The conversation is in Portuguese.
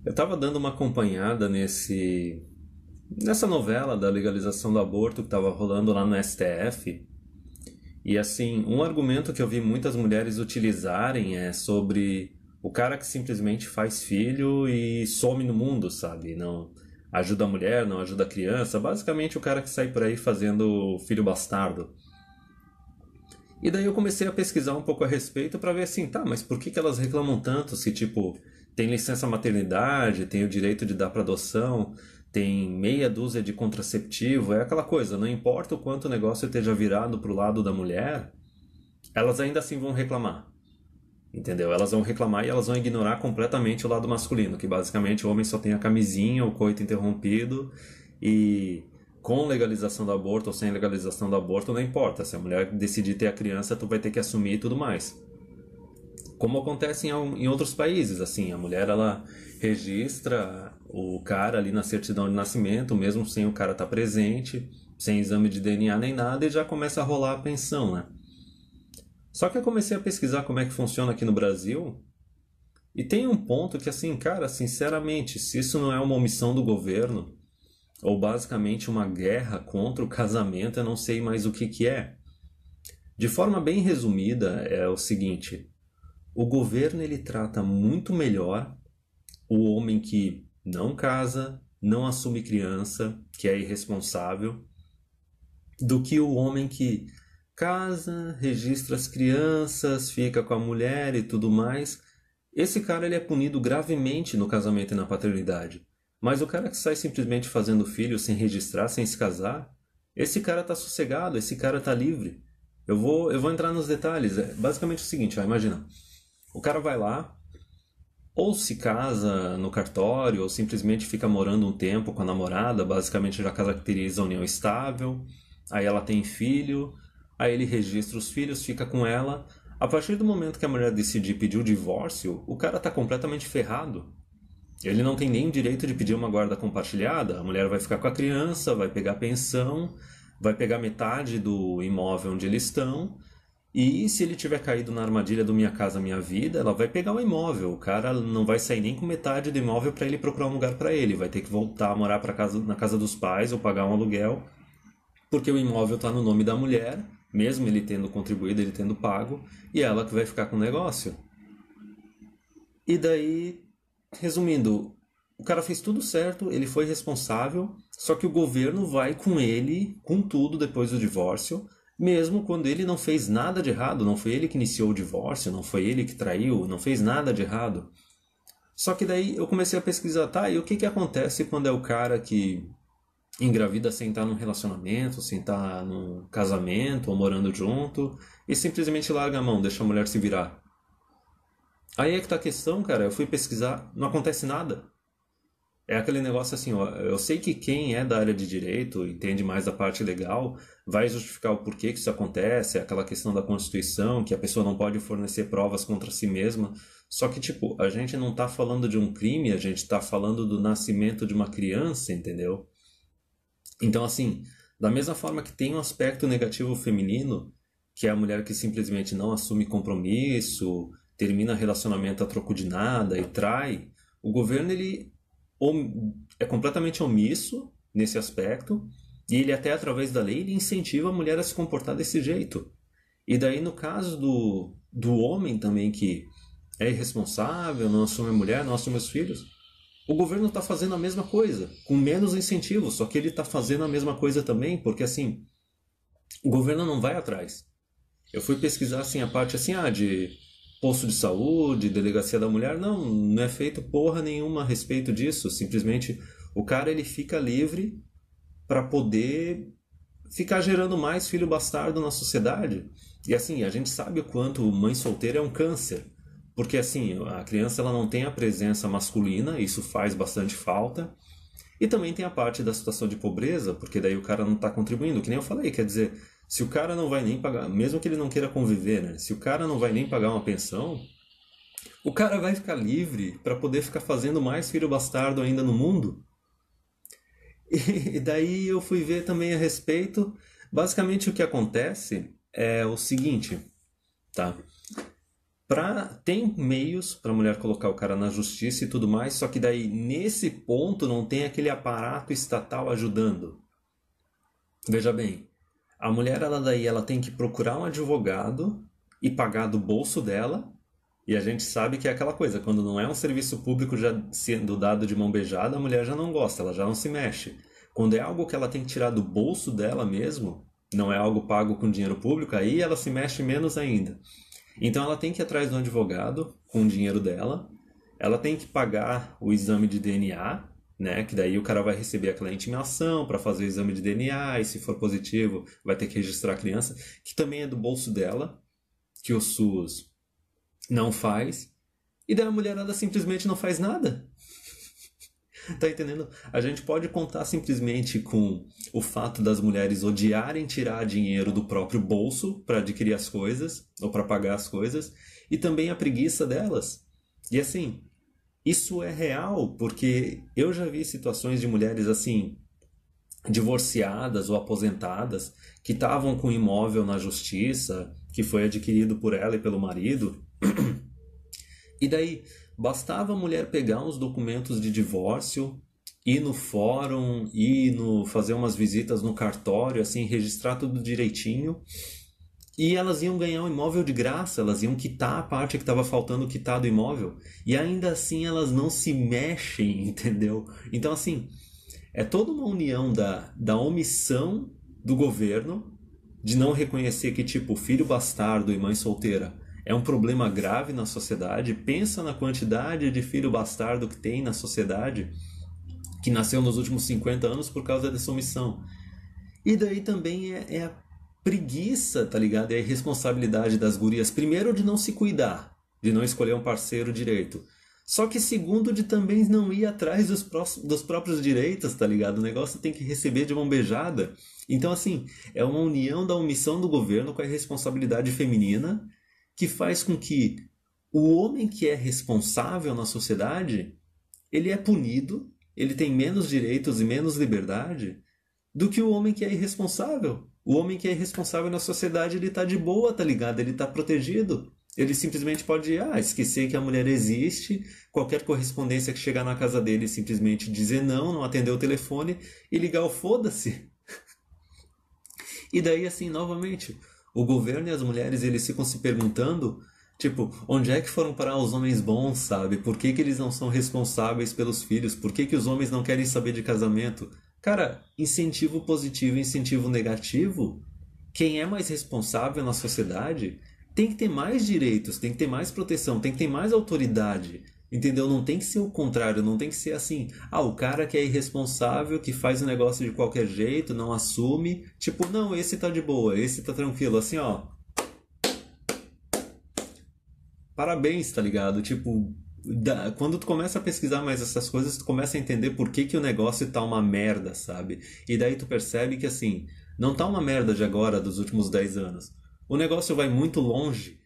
Eu estava dando uma acompanhada nessa novela da legalização do aborto que estava rolando lá no STF. E assim, um argumento que eu vi muitas mulheres utilizarem é sobre o cara que simplesmente faz filho e some no mundo, sabe? Não ajuda a mulher, não ajuda a criança. Basicamente o cara que sai por aí fazendo filho bastardo. E daí eu comecei a pesquisar um pouco a respeito para ver assim, tá, mas por que elas reclamam tanto se, tipo, tem licença maternidade, tem o direito de dar para adoção, tem meia dúzia de contraceptivo, é aquela coisa, não importa o quanto o negócio esteja virado pro lado da mulher, elas ainda assim vão reclamar. Entendeu? Elas vão reclamar e elas vão ignorar completamente o lado masculino, que basicamente o homem só tem a camisinha, o coito interrompido e com legalização do aborto ou sem legalização do aborto não importa. Se a mulher decidir ter a criança, tu vai ter que assumir e tudo mais. Como acontece em outros países, assim, a mulher ela registra o cara ali na certidão de nascimento, mesmo sem o cara estar presente, sem exame de DNA nem nada, e já começa a rolar a pensão, né? Só que eu comecei a pesquisar como é que funciona aqui no Brasil e tem um ponto que, assim, cara, sinceramente, se isso não é uma omissão do governo ou basicamente uma guerra contra o casamento, eu não sei mais o que que é. De forma bem resumida, é o seguinte: o governo ele trata muito melhor o homem que não casa, não assume criança, que é irresponsável, do que o homem que casa, registra as crianças, fica com a mulher e tudo mais. Esse cara ele é punido gravemente no casamento e na paternidade. Mas o cara que sai simplesmente fazendo filho sem registrar, sem se casar, esse cara tá sossegado, esse cara tá livre. Eu vou entrar nos detalhes. É basicamente o seguinte, ó, imagina. O cara vai lá, ou se casa no cartório, ou simplesmente fica morando um tempo com a namorada, basicamente já caracteriza a união estável, aí ela tem filho, aí ele registra os filhos, fica com ela. A partir do momento que a mulher decidir pedir o divórcio, o cara tá completamente ferrado. Ele não tem nem direito de pedir uma guarda compartilhada, a mulher vai ficar com a criança, vai pegar pensão, vai pegar metade do imóvel onde eles estão, e se ele tiver caído na armadilha do Minha Casa Minha Vida, ela vai pegar o imóvel. O cara não vai sair nem com metade do imóvel para ele procurar um lugar para ele. Vai ter que voltar a morar na casa dos pais ou pagar um aluguel, porque o imóvel está no nome da mulher, mesmo ele tendo contribuído, ele tendo pago, e é ela que vai ficar com o negócio. E daí, resumindo, o cara fez tudo certo, ele foi responsável, só que o governo vai com ele, com tudo depois do divórcio, mesmo quando ele não fez nada de errado, não foi ele que iniciou o divórcio, não foi ele que traiu, não fez nada de errado. Só que daí eu comecei a pesquisar, tá, e o que que acontece quando é o cara que engravida sem estar num relacionamento, sem estar num casamento ou morando junto, e simplesmente larga a mão, deixa a mulher se virar? Aí é que tá a questão, cara, eu fui pesquisar, não acontece nada. É aquele negócio assim, ó, eu sei que quem é da área de direito, entende mais da parte legal, vai justificar o porquê que isso acontece, aquela questão da Constituição, que a pessoa não pode fornecer provas contra si mesma. Só que, tipo, a gente não tá falando de um crime, a gente tá falando do nascimento de uma criança, entendeu? Então, assim, da mesma forma que tem um aspecto negativo feminino, que é a mulher que simplesmente não assume compromisso, termina relacionamento a troco de nada e trai, o governo ele é completamente omisso nesse aspecto e ele até através da lei ele incentiva a mulher a se comportar desse jeito. E daí no caso do homem também que é irresponsável, não assume a mulher, não assume os filhos, o governo está fazendo a mesma coisa, com menos incentivo, só que ele está fazendo a mesma coisa também, porque assim, o governo não vai atrás. Eu fui pesquisar assim a parte assim, de posto de saúde, delegacia da mulher, não é feito porra nenhuma a respeito disso, simplesmente o cara ele fica livre para poder ficar gerando mais filho bastardo na sociedade. E assim, a gente sabe o quanto mãe solteira é um câncer. Porque assim, a criança ela não tem a presença masculina, isso faz bastante falta. E também tem a parte da situação de pobreza, porque daí o cara não está contribuindo, que nem eu falei, quer dizer, se o cara não vai nem pagar, mesmo que ele não queira conviver, né? Se o cara não vai nem pagar uma pensão, o cara vai ficar livre para poder ficar fazendo mais filho bastardo ainda no mundo. E daí eu fui ver também a respeito. Basicamente o que acontece é o seguinte, tá? Tem meios para a mulher colocar o cara na justiça e tudo mais, só que daí nesse ponto não tem aquele aparato estatal ajudando. Veja bem, a mulher ela tem que procurar um advogado e pagar do bolso dela. E a gente sabe que é aquela coisa, quando não é um serviço público já sendo dado de mão beijada, a mulher já não gosta, ela já não se mexe. Quando é algo que ela tem que tirar do bolso dela mesmo, não é algo pago com dinheiro público, aí ela se mexe menos ainda. Então ela tem que ir atrás de um advogado com o dinheiro dela, ela tem que pagar o exame de DNA, né? Que daí o cara vai receber aquela intimação para fazer o exame de DNA e se for positivo vai ter que registrar a criança, que também é do bolso dela, que o SUS não faz, e daí a mulherada simplesmente não faz nada. Tá entendendo? A gente pode contar simplesmente com o fato das mulheres odiarem tirar dinheiro do próprio bolso para adquirir as coisas ou para pagar as coisas, e também a preguiça delas. E assim, isso é real, porque eu já vi situações de mulheres assim, divorciadas ou aposentadas, que estavam com imóvel na justiça, que foi adquirido por ela e pelo marido, e daí bastava a mulher pegar uns documentos de divórcio, ir no fórum, fazer umas visitas no cartório, assim, registrar tudo direitinho, e elas iam ganhar o imóvel de graça, elas iam quitar a parte que estava faltando quitar do imóvel, e ainda assim elas não se mexem, entendeu? Então assim, é toda uma união da omissão do governo de não reconhecer que, tipo, filho bastardo e mãe solteira é um problema grave na sociedade. Pensa na quantidade de filho bastardo que tem na sociedade, que nasceu nos últimos 50 anos por causa dessa omissão. E daí também é a preguiça, tá ligado? É a irresponsabilidade das gurias, primeiro de não se cuidar, de não escolher um parceiro direito. Só que segundo de também não ir atrás dos próprios direitos, tá ligado? O negócio tem que receber de mão beijada. Então, assim, é uma união da omissão do governo com a irresponsabilidade feminina que faz com que o homem que é responsável na sociedade, ele é punido, ele tem menos direitos e menos liberdade do que o homem que é irresponsável. O homem que é irresponsável na sociedade, ele tá de boa, tá ligado? Ele tá protegido. Ele simplesmente pode esquecer que a mulher existe, qualquer correspondência que chegar na casa dele, simplesmente dizer não atender o telefone e ligar o foda-se. E daí, assim, novamente, o governo e as mulheres, eles ficam se perguntando, tipo, onde é que foram parar os homens bons, sabe? Por que eles não são responsáveis pelos filhos? Por que os homens não querem saber de casamento? Cara, incentivo positivo e incentivo negativo, quem é mais responsável na sociedade tem que ter mais direitos, tem que ter mais proteção, tem que ter mais autoridade. Entendeu? Não tem que ser o contrário, não tem que ser assim. O cara que é irresponsável, que faz o negócio de qualquer jeito, não assume. Tipo, não, esse tá de boa, esse tá tranquilo. Assim, ó. Parabéns, tá ligado? Tipo, quando tu começa a pesquisar mais essas coisas, tu começa a entender por que o negócio tá uma merda, sabe? E daí tu percebe que, assim, não tá uma merda de agora, dos últimos 10 anos. O negócio vai muito longe